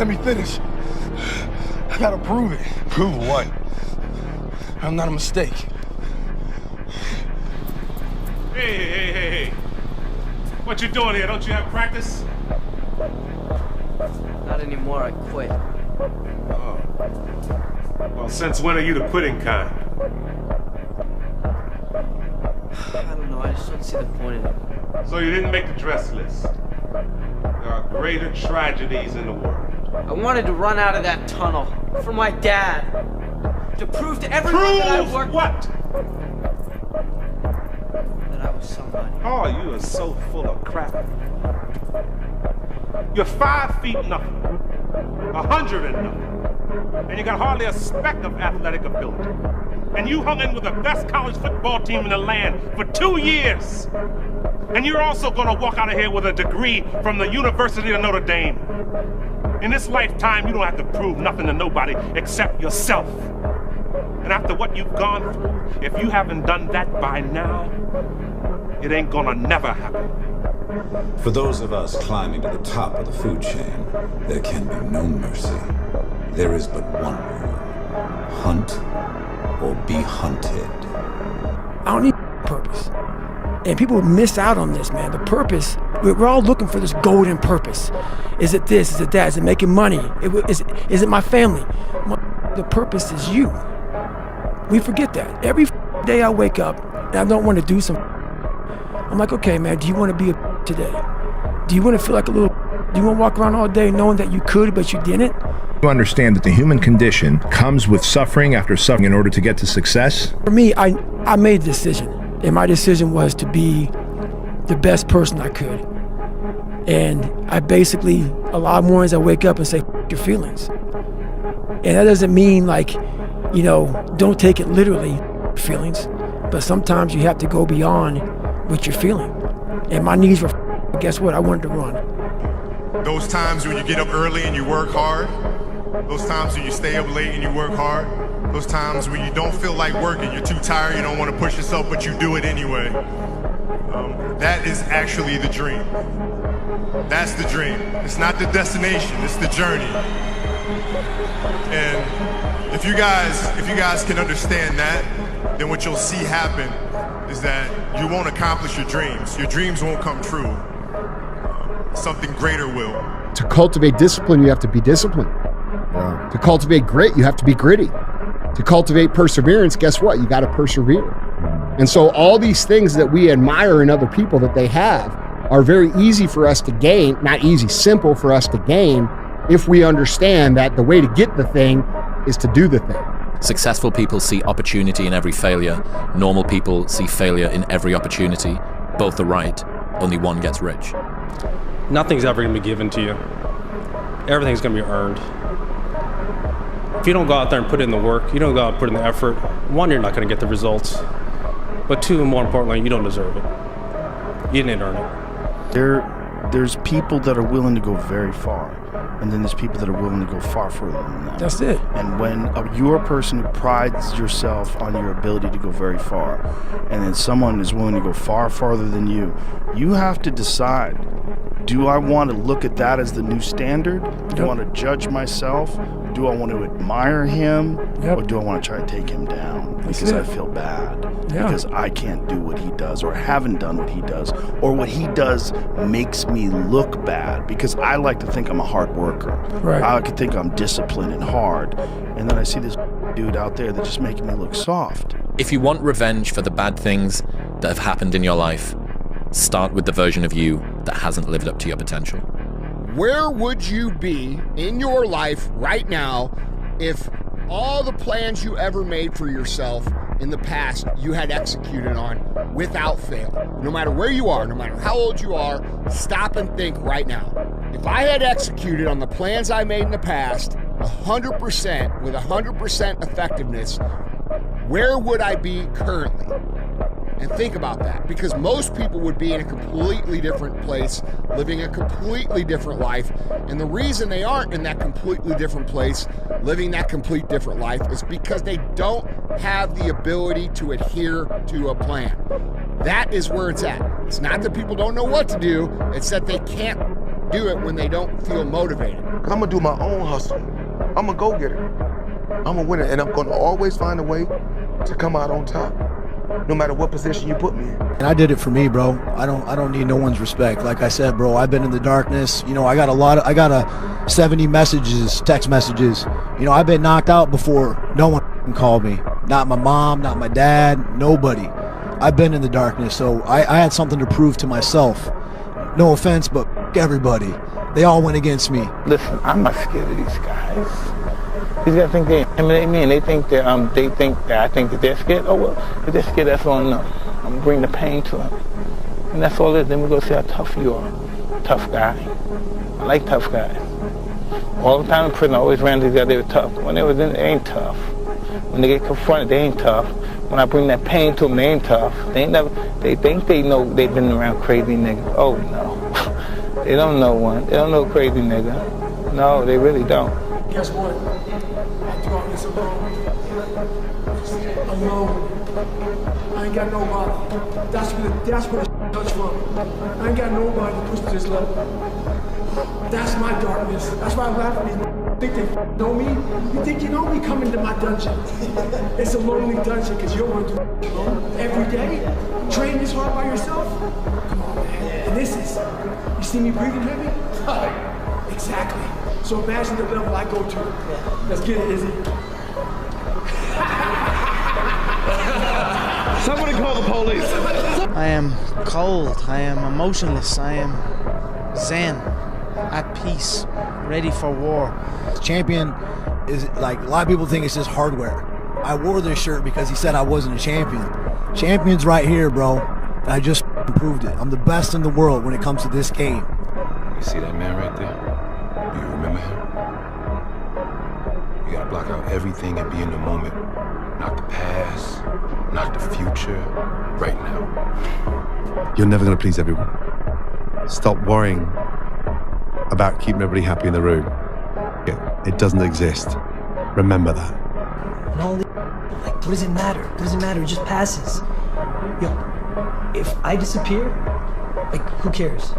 Let me finish. I gotta prove it. Prove what? I'm not a mistake. Hey. What you doing here? Don't you have practice? Not anymore, I quit. Oh. Well, since when are you the quitting kind? I don't know, I just don't see the point in it. So you didn't make the dress list. There are greater tragedies in the world. I wanted to run out of that tunnel for my dad. To prove to everyone that I worked... What? That I was somebody. Oh, you are so full of crap. You're 5 feet nothing, 100 and nothing, and you got hardly a speck of athletic ability. And you hung in with the best college football team in the land for 2 years. And you're also gonna walk out of here with a degree from the University of Notre Dame. In this lifetime, you don't have to prove nothing to nobody except yourself. And after what you've gone through, if you haven't done that by now, it ain't gonna never happen. For those of us climbing to the top of the food chain, there can be no mercy. There is but one rule: hunt or be hunted. I don't need purpose. And people miss out on this, man. The purpose, we're all looking for this golden purpose. Is it this? Is it that? Is it making money? Is it my family? The purpose is you. We forget that. Every day I wake up and I don't want to do something. I'm like, okay, man, do you want to be a today? Do you want to feel like a little? Do you want to walk around all day knowing that you could, but you didn't? You understand that the human condition comes with suffering after suffering in order to get to success? For me, I made a decision. And my decision was to be the best person I could. And I basically, a lot of mornings I wake up and say, your feelings. And that doesn't mean like, you know, don't take it literally, feelings. But sometimes you have to go beyond what you're feeling. And my knees were, guess what? I wanted to run. Those times when you get up early and you work hard, those times when you stay up late and you work hard, those times when you don't feel like working, you're too tired, you don't want to push yourself, but you do it anyway. That is actually the dream. That's the dream. It's not the destination, it's the journey. And if you guys can understand that, then what you'll see happen is that you won't accomplish your dreams. Your dreams won't come true. Something greater will. To cultivate discipline, you have to be disciplined. To cultivate grit, you have to be gritty. To cultivate perseverance, guess what? You got to persevere. And so all these things that we admire in other people that they have are very easy for us to gain, not easy, simple for us to gain if we understand that the way to get the thing is to do the thing. Successful people see opportunity in every failure. Normal people see failure in every opportunity. Both are right. Only one gets rich. Nothing's ever going to be given to you. Everything's going to be earned. If you don't go out there and put in the work, you don't go out and put in the effort, one, you're not going to get the results. But two, and more importantly, you don't deserve it. You didn't earn it. There's people that are willing to go very far, and then there's people that are willing to go far further than that. That's it. And when you're a person who prides yourself on your ability to go very far, and then someone is willing to go far farther than you, you have to decide, do I want to look at that as the new standard? Do I want to judge myself? Do I want to admire him? Or do I want to try to take him down because I feel bad? Because I can't do what he does, or haven't done what he does, or what he does makes me look bad, because I like to think I'm a hard worker. Right. I like to think I'm disciplined and hard. And then I see this dude out there that's just making me look soft. If you want revenge for the bad things that have happened in your life, start with the version of you that hasn't lived up to your potential. Where would you be in your life right now if all the plans you ever made for yourself in the past you had executed on without fail? No matter where you are, no matter how old you are, stop and think right now. If I had executed on the plans I made in the past 100% with 100% effectiveness, where would I be currently? And think about that, because most people would be in a completely different place, living a completely different life. And the reason they aren't in that completely different place, living that complete different life, is because they don't have the ability to adhere to a plan. That is where it's at. It's not that people don't know what to do, it's that they can't do it when they don't feel motivated? Because I'm going to do my own hustle. I'm a go-getter. I'm a winner, and I'm going to always find a way to come out on top, no matter what position you put me in. And I did it for me, bro. I don't need no one's respect. Like I said, bro, I've been in the darkness. You know, I got 70 messages, text messages. You know, I've been knocked out before. No one called me. Not my mom, not my dad, nobody. I've been in the darkness, so I had something to prove to myself. No offense, but everybody. They all went against me. Listen, I'm not scared of these guys. These guys think they intimidate me, and they think that I think that they're scared. Oh well, if they're scared, that's all enough. I'm gonna bring the pain to them, and that's all it is. Then we go see how tough you are. Tough guy. I like tough guys. All the time in prison, I always ran to these guys. They were tough. When they was in, they ain't tough. When they get confronted, they ain't tough. When I bring that pain to them, they ain't tough. They ain't never. They think they know they've been around crazy niggas. Oh no, they don't know one. They don't know crazy nigga. No, they really don't. Guess what? After this alone. I ain't got nobody. That's where the touch from. I ain't got nobody to push to this level. That's my darkness. That's why I laugh at these think they know me. You think you know me? Come into my dungeon. It's a lonely dungeon because you don't want to do it alone every day. Train this hard by yourself. Come on, man. And this is, you see me breathing heavy? Exactly. So imagine the level I go to. Let's get it, Izzy. Somebody call the police. I am cold. I am emotionless. I am zen, at peace, ready for war. Champion is like, a lot of people think it's just hardware. I wore this shirt because he said I wasn't a champion. Champion's right here, bro. I just proved it. I'm the best in the world when it comes to this game. You see that man right there? Do you remember him? You gotta block out everything and be in the moment. Not the past, not the future, right now. You're never gonna please everyone. Stop worrying about keeping everybody happy in the room. It doesn't exist. Remember that. And all the like, what does it matter? What does it matter? It just passes. Yo, if I disappear, like, who cares?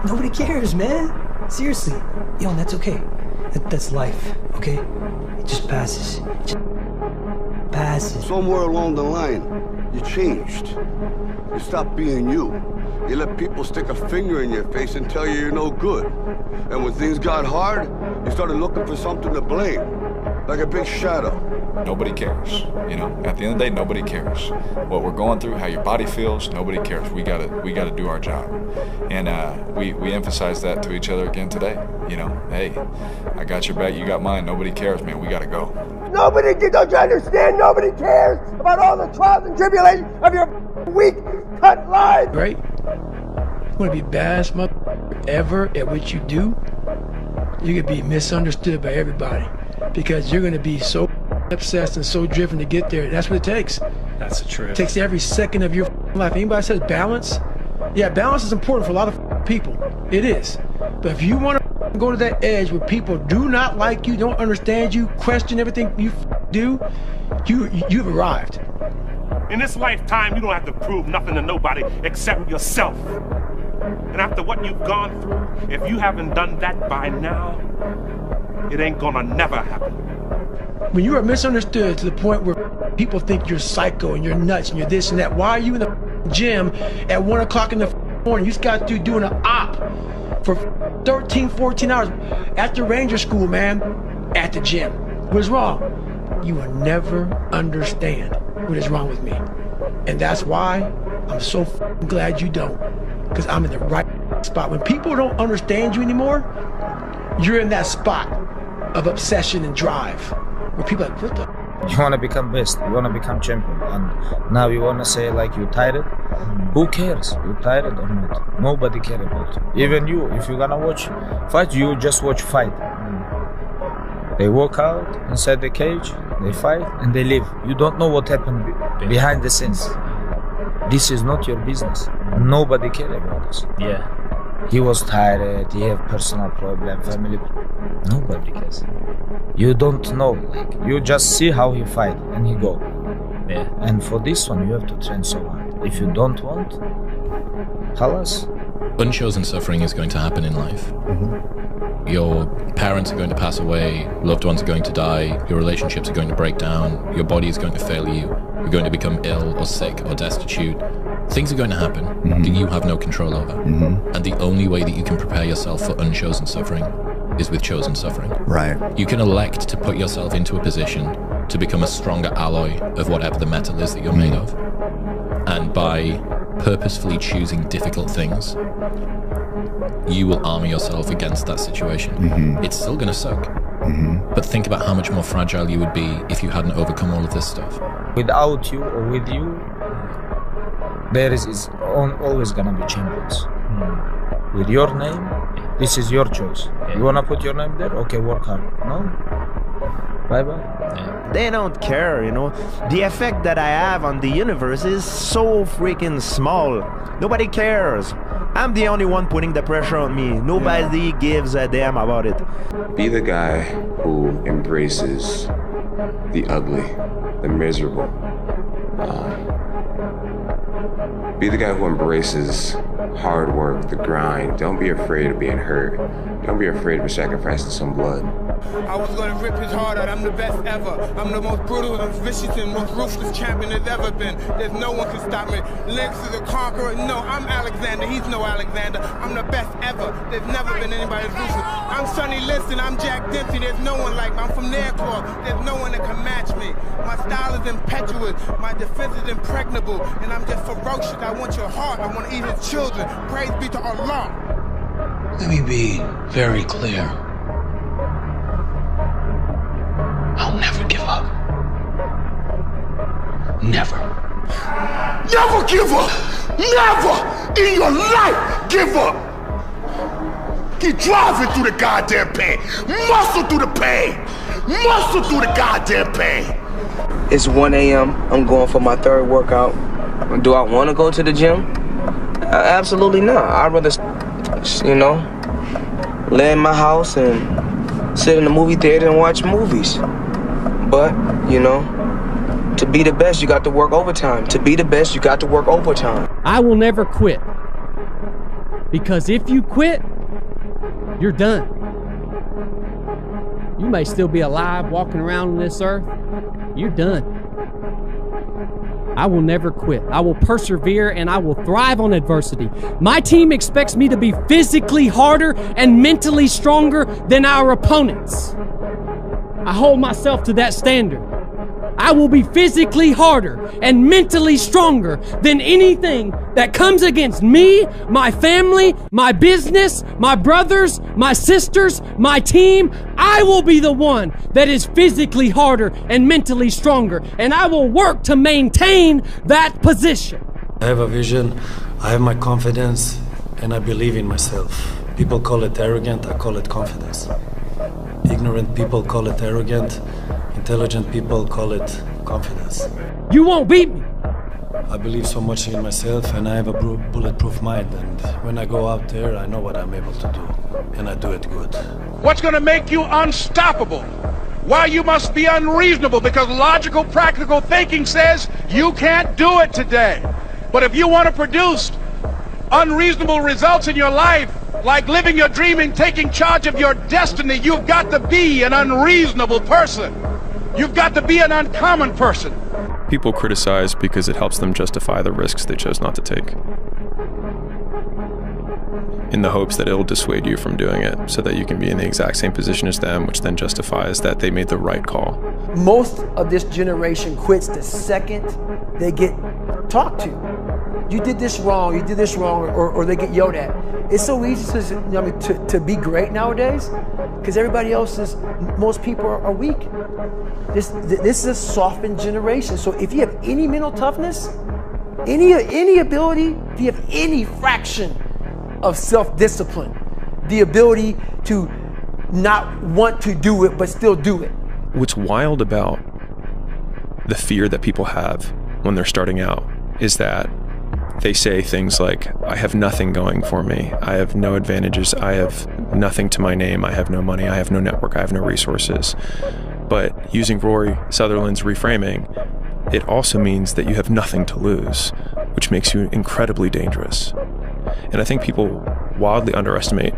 Nobody cares, man. Seriously. Yo, and that's okay. That's life, okay? It just passes. It just passes. Somewhere along the line, you changed. You stopped being you. You let people stick a finger in your face and tell you you're no good. And when things got hard, you started looking for something to blame, like a big shadow. Nobody cares. You know, at the end of the day, nobody cares. What we're going through, how your body feels, nobody cares. We gotta do our job. And we emphasize that to each other again today. You know, hey, I got your back, you got mine. Nobody cares, man. We gotta go. Don't you understand? Nobody cares about all the trials and tribulations of your weak, cut life. Right? You want to be the baddest motherfucker ever at what you do? You're going to be misunderstood by everybody because you're going to be so obsessed and so driven to get there. That's what it takes. That's the truth. It takes every second of your life. Anybody says balance? Yeah, balance is important for a lot of people. It is. But if you want to go to that edge where people do not like you, don't understand you, question everything you do, you've arrived. In this lifetime, you don't have to prove nothing to nobody except yourself. And after what you've gone through, if you haven't done that by now, it ain't gonna never happen. When you are misunderstood to the point where people think you're psycho and you're nuts and you're this and that, why are you in the gym at 1 o'clock in the morning? You just got through doing an op for 13, 14 hours at the Ranger School, man, at the gym. What's wrong? You will never understand what is wrong with me. And that's why I'm so glad you don't. Because I'm in the right spot. When people don't understand you anymore, you're in that spot of obsession and drive. Where people are like, what the? You want to become best, you want to become champion. And now you want to say like you tired? Who cares? You tired or not? Nobody cares about you. Even you, if you're gonna watch fight, you just watch fight. They walk out inside the cage, they fight, and they leave. You don't know what happened behind the scenes. This is not your business. Nobody cares about this. Yeah. He was tired, he have personal problem, family. Nobody cares. You don't know, like, you just see how he fight and he go. Yeah. And for this one, you have to train so hard. If you don't want, halas, Unchosen suffering is going to happen in life. Your parents are going to pass away, loved ones are going to die, your relationships are going to break down, your body is going to fail you, you're going to become ill or sick or destitute. Things are going to happen that you have no control over. And the only way that you can prepare yourself for unchosen suffering is with chosen suffering. Right. You can elect to put yourself into a position to become a stronger alloy of whatever the metal is that you're made of. And by purposefully choosing difficult things, you will armor yourself against that situation. It's still going to suck. But think about how much more fragile you would be if you hadn't overcome all of this stuff. Without you or with you, there is always gonna be champions. With your name, this is your choice. You wanna put your name there? Okay, work hard. No? Bye-bye. They don't care, you know. The effect that I have on the universe is so freaking small. Nobody cares. I'm the only one putting the pressure on me. Nobody gives a damn about it. Be the guy who embraces the ugly, the miserable. Be the guy who embraces hard work, the grind. Don't be afraid of being hurt. Don't be afraid of sacrificing some blood. I was gonna rip his heart out, I'm the best ever. I'm the most brutal and vicious and most ruthless champion there's ever been. There's no one can stop me. Lynx is a conqueror. No, I'm Alexander, he's no Alexander. I'm the best ever. There's never been anybody as ruthless. I'm Sonny Liston, I'm Jack Dempsey. There's no one like me. I'm from Nairclaw. There's no one that can match me. My style is impetuous. My defense is impregnable. And I'm just ferocious. I want your heart. I want to eat his children. Praise be to Allah. Let me be very clear. I'll never give up. Never. Never give up! Never in your life give up! Keep driving through the goddamn pain. Muscle through the pain. Muscle through the goddamn pain. It's 1 a.m. I'm going for my third workout. Do I want to go to the gym? Absolutely not. I'd rather, lay in my house and sit in the movie theater and watch movies. But, to be the best, you got to work overtime. To be the best, you got to work overtime. I will never quit. Because if you quit, you're done. You may still be alive walking around on this earth. You're done. I will never quit. I will persevere and I will thrive on adversity. My team expects me to be physically harder and mentally stronger than our opponents. I hold myself to that standard. I will be physically harder and mentally stronger than anything that comes against me, my family, my business, my brothers, my sisters, my team. I will be the one that is physically harder and mentally stronger, and I will work to maintain that position. I have a vision, I have my confidence, and I believe in myself. People call it arrogant, I call it confidence. Ignorant people call it arrogant. Intelligent people call it confidence. You won't beat me. I believe so much in myself and I have a bulletproof mind, and when I go out there I know what I'm able to do, and I do it good. What's going to make you unstoppable? Why you must be unreasonable, because logical, practical thinking says you can't do it today. But if you want to produce unreasonable results in your life, like living your dream and taking charge of your destiny, you've got to be an unreasonable person. You've got to be an uncommon person. People criticize because it helps them justify the risks they chose not to take, in the hopes that it'll dissuade you from doing it so that you can be in the exact same position as them, which then justifies that they made the right call. Most of this generation quits the second they get talked to. You did this wrong, or they get yelled at. It's so easy to be great nowadays because everybody else is, most people are weak. This is a softened generation. So if you have any mental toughness, any ability, if you have any fraction of self-discipline, the ability to not want to do it but still do it. What's wild about the fear that people have when they're starting out is that they say things like, I have nothing going for me, I have no advantages, I have nothing to my name, I have no money, I have no network, I have no resources. But using Rory Sutherland's reframing, it also means that you have nothing to lose, which makes you incredibly dangerous. And I think people wildly underestimate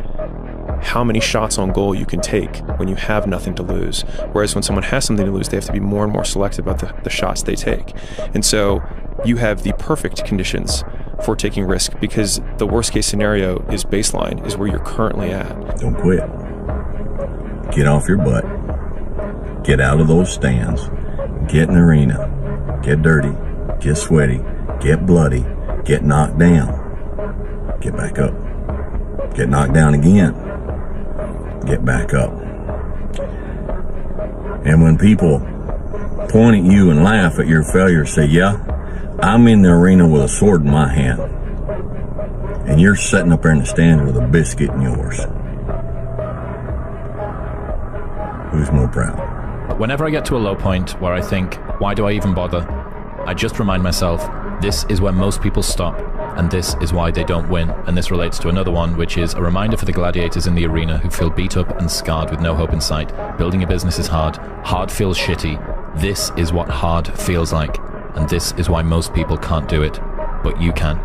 how many shots on goal you can take when you have nothing to lose. Whereas when someone has something to lose, they have to be more and more selective about the shots they take. And so you have the perfect conditions for taking risk, because the worst case scenario is baseline, is where you're currently at. Don't quit. Get off your butt. Get out of those stands. Get in the arena. Get dirty. Get sweaty. Get bloody. Get knocked down. Get back up. Get knocked down again. Get back up. And when people point at you and laugh at your failure, say, yeah, I'm in the arena with a sword in my hand, and you're sitting up there in the stand with a biscuit in yours. Who's more proud? Whenever I get to a low point where I think, why do I even bother? I just remind myself, this is where most people stop, and this is why they don't win. And this relates to another one, which is a reminder for the gladiators in the arena who feel beat up and scarred with no hope in sight. Building a business is hard. Hard feels shitty. This is what hard feels like. And this is why most people can't do it, but you can.